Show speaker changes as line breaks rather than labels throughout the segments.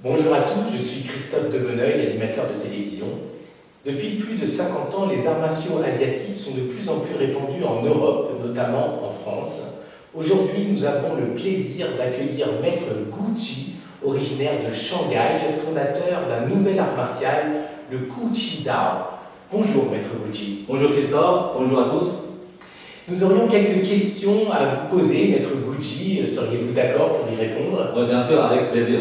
Bonjour à tous, je suis Christophe Debeneuil, animateur de télévision. Depuis plus de 50 ans, les arts martiaux asiatiques sont de plus en plus répandus en Europe, notamment en France. Aujourd'hui, nous avons le plaisir d'accueillir Maître Gu Ji, originaire de Shanghai, fondateur d'un nouvel art martial, le Gu Chi Dao. Bonjour Maître Gu Ji.
Bonjour Christophe, bonjour à tous.
Nous aurions quelques questions à vous poser, Maître Gu Ji. Seriez-vous d'accord pour y répondre?
Oui, bien sûr, avec plaisir.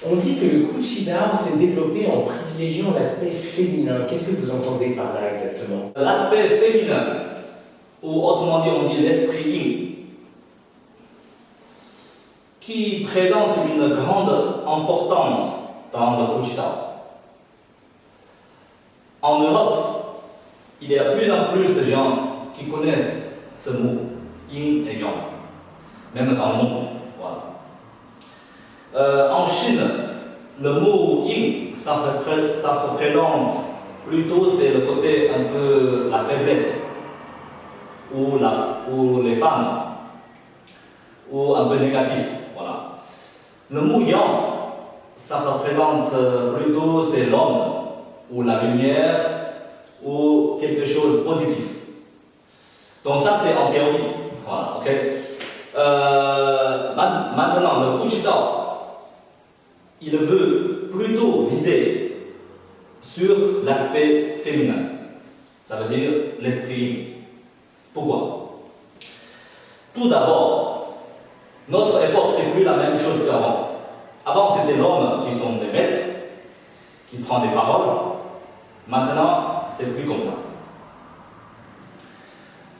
On dit que le Gu Chi Dao s'est développé en privilégiant l'aspect féminin. Qu'est-ce que vous entendez par là exactement?
L'aspect féminin, ou autrement dit, on dit l'esprit yin, qui présente une grande importance dans le Gu Chi Dao. En Europe, il y a plus en plus de gens qui connaissent ce mot, yin et yang, même dans le monde. Voilà. En Chine, le mot yin, ça représente plutôt c'est le côté un peu la faiblesse, ou les femmes, ou un peu négatif. Voilà. Le mot yang, ça représente plutôt c'est l'homme, ou la lumière, ou quelque chose de positif. Donc ça c'est en théorie. Voilà, ok. Maintenant, le Gu Chi Dao, il veut plutôt viser sur l'aspect féminin. Ça veut dire l'esprit. Pourquoi? Tout d'abord, notre époque, c'est plus la même chose qu'avant. Avant, c'était l'homme qui sont des maîtres, qui prend des paroles. Maintenant, c'est plus comme ça.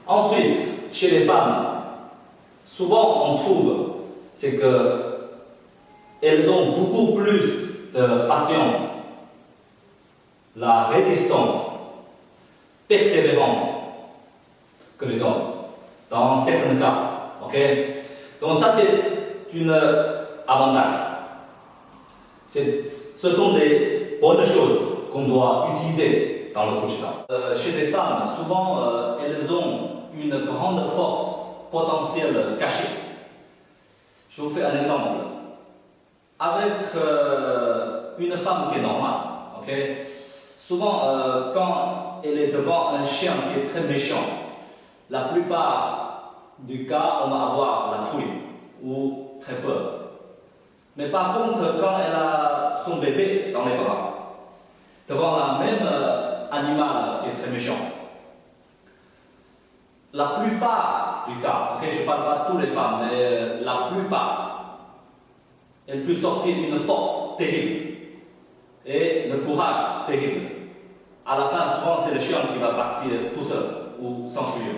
Ensuite, chez les femmes, souvent on trouve, c'est que elles ont beaucoup plus de patience, la résistance, persévérance que les hommes, dans certains cas. Ok? Donc ça c'est un avantage. Ce sont des bonnes choses qu'on doit utiliser dans le Gu Chi Dao. Chez les femmes, souvent elles ont une grande force potentielle cachée. Je vous fais un exemple. Avec une femme qui est normale, okay? Souvent quand elle est devant un chien qui est très méchant, la plupart du cas on va avoir la trouille ou très peur. Mais par contre quand elle a son bébé dans les bras, devant la même animal qui est très méchant, la plupart du cas, okay? Je ne parle pas de toutes les femmes, mais la plupart, elle peut sortir une force terrible et le courage terrible. À la fin, souvent, c'est le chien qui va partir tout seul ou s'enfuir.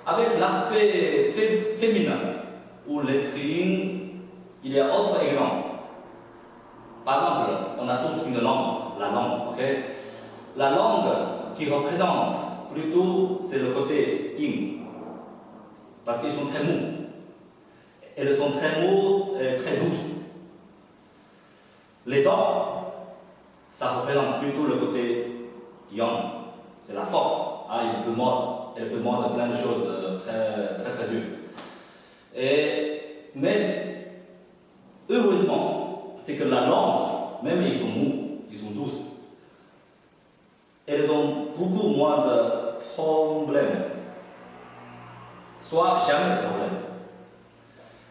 Avec l'aspect féminin ou l'esprit yin, il y a autre exemple. Par exemple, on a tous une langue, la langue. Okay? La langue qui représente plutôt, c'est le côté yin, parce qu'ils sont très mous. Elles sont très mous et très douces. Les dents, ça représente plutôt le côté yang, c'est la force. Ah, elle peut mordre plein de choses très dures. Mais heureusement, c'est que la langue, même ils sont mous, ils sont douces. Elles ont beaucoup moins de problèmes, soit jamais de problèmes.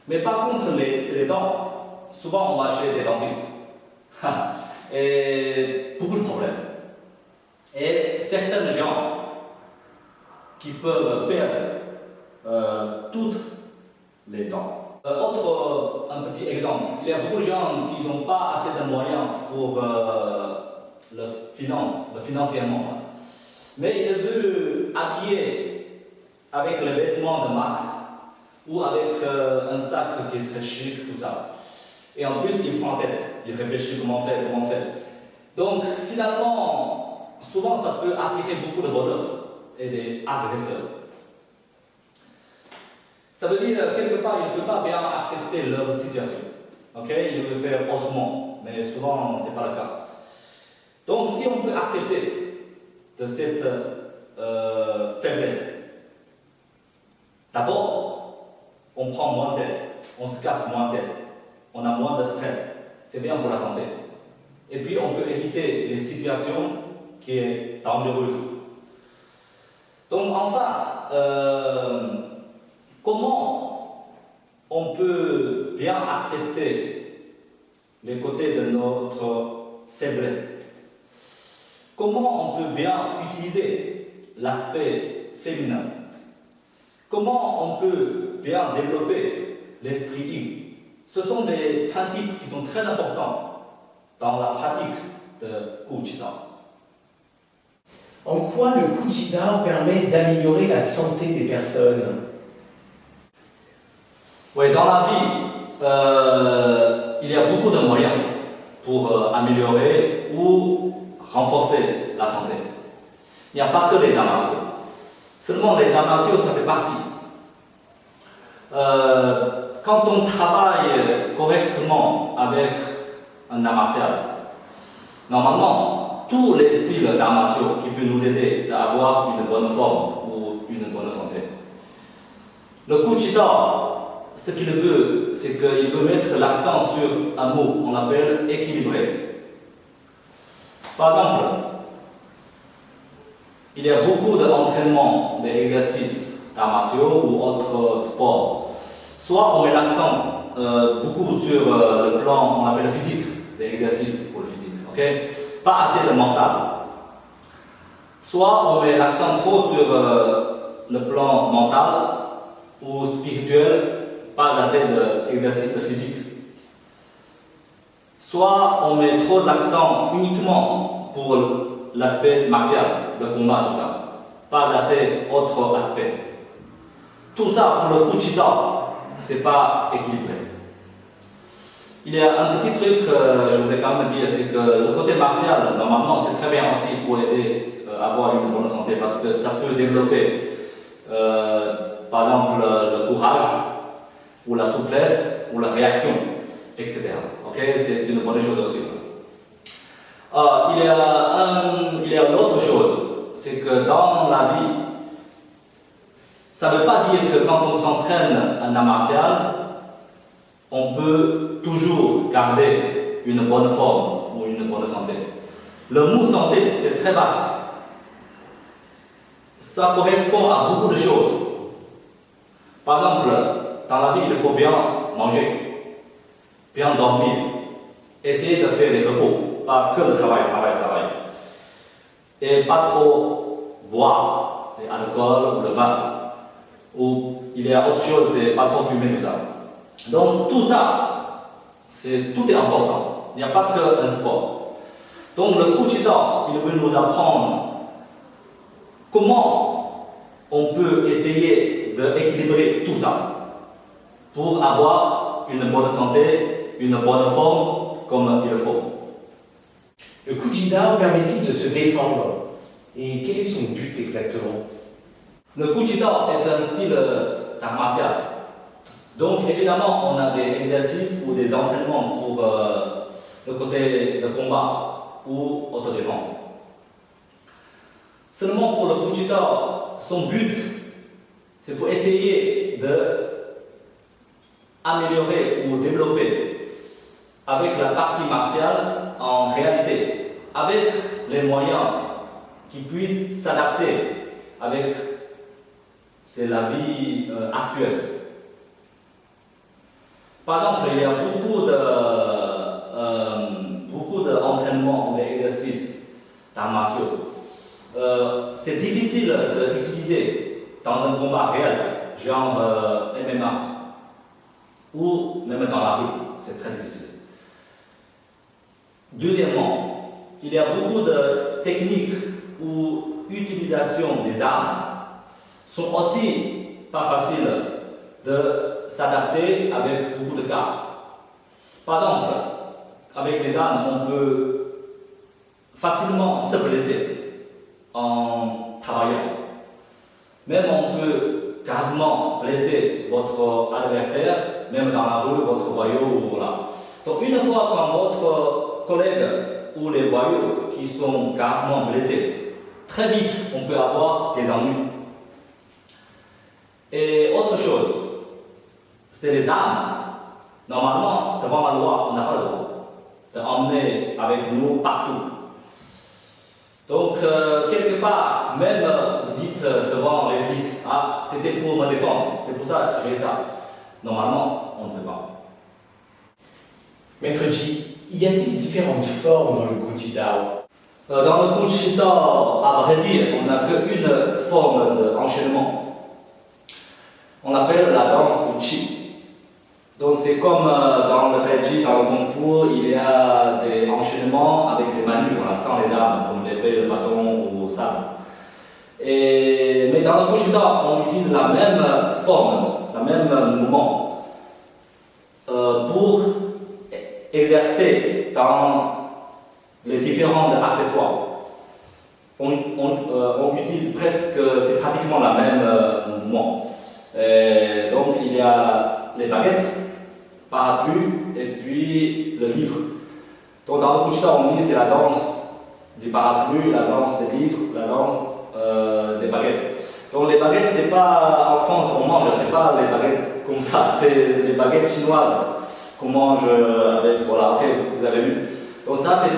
Mais par contre, c'est les dents. Souvent, on va chez des dentistes. Et beaucoup de problèmes. Et certains gens qui peuvent perdre toutes les dents. Un petit exemple. Il y a beaucoup de gens qui n'ont pas assez de moyens pour le financièrement. Mais ils veulent habiller avec les vêtements de marque, ou avec un sac qui est très chic, tout ça. Et en plus, il prend en tête, il réfléchit comment faire. Donc, finalement, souvent, ça peut attirer beaucoup de voleurs et des agresseurs. Ça veut dire, quelque part, ils ne peuvent pas bien accepter leur situation. Okay? Ils veulent faire autrement, mais souvent, ce n'est pas le cas. Donc, si on peut accepter de cette faiblesse, D'abord, on prend moins de tête, on se casse moins de tête, on a moins de stress. C'est bien pour la santé. Et puis, on peut éviter les situations qui sont dangereuses. Donc, enfin, comment on peut bien accepter les côtés de notre faiblesse? Comment on peut bien utiliser l'aspect féminin? Comment on peut bien développer l'esprit I? Ce sont des principes qui sont très importants dans la pratique de Kujida.
En quoi le Kujida permet d'améliorer la santé des personnes?
Oui, dans la vie, il y a beaucoup de moyens pour améliorer ou renforcer la santé. Il n'y a pas que les arts martiaux. Seulement les arts martiaux, ça fait partie. Quand on travaille correctement avec un art martial, normalement, tous les styles d'arts martiaux qui peuvent nous aider à avoir une bonne forme ou une bonne santé. Le Kujida, ce qu'il veut, c'est qu'il veut mettre l'accent sur un mot, on l'appelle équilibré. Par exemple, il y a beaucoup d'entraînements, d'exercices d'arts martiaux ou autres sports. Soit on met l'accent beaucoup sur le plan, on appelle physique, des exercices pour le physique, ok? Pas assez de mental. Soit on met l'accent trop sur le plan mental ou spirituel, pas assez d'exercices physiques. Soit on met trop d'accent uniquement pour l'aspect martial, le combat, tout ça. Pas assez autres aspects. Tout ça pour le Kujida, c'est pas équilibré. Il y a un petit truc que je voulais quand même dire, c'est que le côté martial, normalement, c'est très bien aussi pour aider à avoir une bonne santé parce que ça peut développer, par exemple, le courage, ou la souplesse, ou la réaction, etc. Okay? C'est une bonne chose aussi. Il y a une autre chose, c'est que dans la vie, ça ne veut pas dire que quand on s'entraîne en art martial, on peut toujours garder une bonne forme ou une bonne santé. Le mot santé, c'est très vaste. Ça correspond à beaucoup de choses. Par exemple, dans la vie, il faut bien manger, bien dormir, essayer de faire des repos, pas que le travail. Et pas trop boire de l'alcool ou le vin. Ou il y a autre chose, c'est pas trop fumer, tout ça. Donc tout ça, tout est important. Il n'y a pas qu'un sport. Donc le Kujida, il veut nous apprendre comment on peut essayer d'équilibrer tout ça pour avoir une bonne santé, une bonne forme comme il faut.
Le Kujida permet-il de se défendre? Et quel est son but exactement?
Le Kujida est un style d'art martial. Donc évidemment, on a des exercices ou des entraînements pour le côté de combat ou autodéfense. Seulement pour le Kujida, son but, c'est pour essayer d'améliorer ou développer avec la partie martiale en réalité, avec les moyens qui puissent s'adapter avec la vie actuelle. Par exemple, il y a beaucoup d'entraînements, d'exercices d'arts martiaux. C'est difficile d'utiliser dans un combat réel, genre MMA, ou même dans la rue, c'est très difficile. Deuxièmement, il y a beaucoup de techniques ou utilisation des armes sont aussi pas faciles de s'adapter avec beaucoup de cas. Par exemple, avec les armes, on peut facilement se blesser en travaillant. Même on peut carrément blesser votre adversaire, même dans la rue, votre voyou, voilà. Donc une fois quand votre collègue ou les voyous qui sont carrément blessés, très vite on peut avoir des ennuis. Et autre chose, c'est les armes. Normalement, devant la loi, on n'a pas le droit d'emmener avec nous partout. Donc, quelque part, même vous dites devant les flics, ah, c'était pour me défendre, c'est pour ça que je fais ça. Normalement, on ne peut pas.
Maître Ji, y a-t-il différentes formes dans le Guji Dao?
Dans le Guji Dao, à vrai dire, on n'a qu'une forme d'enchaînement. On appelle la danse du Qi. Donc c'est comme dans le Tai Chi, dans le Kung Fu, il y a des enchaînements avec les manus, voilà, sans les armes, comme l'épée, le bâton ou le sabre. Mais dans le Guji Dao, on utilise la même forme, le même mouvement pour exercer dans les différents accessoires. On utilise presque, c'est pratiquement le même mouvement. Donc il y a les baguettes, parapluie et puis le livre. Donc dans le Guji Dao, on dit c'est la danse du parapluie, la danse des livres, la danse des baguettes. Donc les baguettes, c'est pas en France on mange, c'est pas les baguettes comme ça, c'est les baguettes chinoises qu'on mange avec, voilà, ok, vous avez vu. Donc ça c'est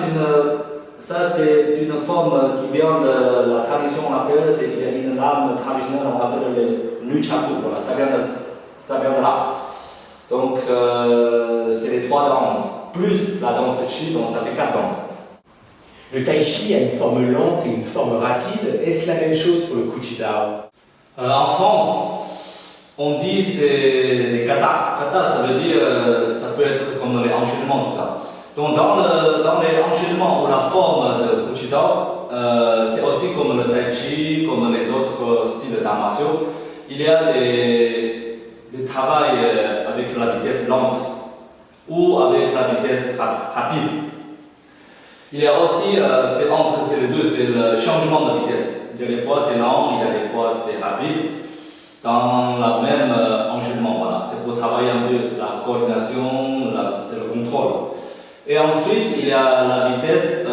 une forme qui vient de la tradition, on appelle, c'est qu'il y a une lame traditionnelle, on appelle le nunchaku, voilà, ça vient de là. Donc c'est les 3 danses, plus la danse de Qi, donc ça fait 4 danses.
Le Tai Chi a une forme lente et une forme rapide. Est-ce la même chose pour le Guji Dao?
En France, on dit c'est les katas. Kata, ça veut dire, ça peut être comme les enchaînements, tout ça. Donc dans les enchaînements ou la forme de Guji Dao, c'est aussi comme le Tai Chi, comme les autres styles d'arts martiaux. Il y a des travail avec la vitesse lente ou avec la vitesse rapide. Il y a aussi, c'est entre ces deux, c'est le changement de vitesse. Il y a des fois c'est lent, il y a des fois c'est rapide. Dans le même enchaînement, voilà. C'est pour travailler un peu la coordination, c'est le contrôle. Et ensuite, il y a la vitesse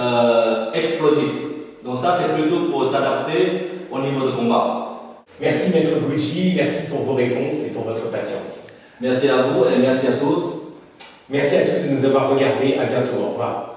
explosive. Donc ça, c'est plutôt pour s'adapter au niveau de combat.
Merci Maître Guji, merci pour vos réponses et pour votre patience.
Merci à vous et merci à tous.
Merci à tous de nous avoir regardés, à bientôt, au revoir.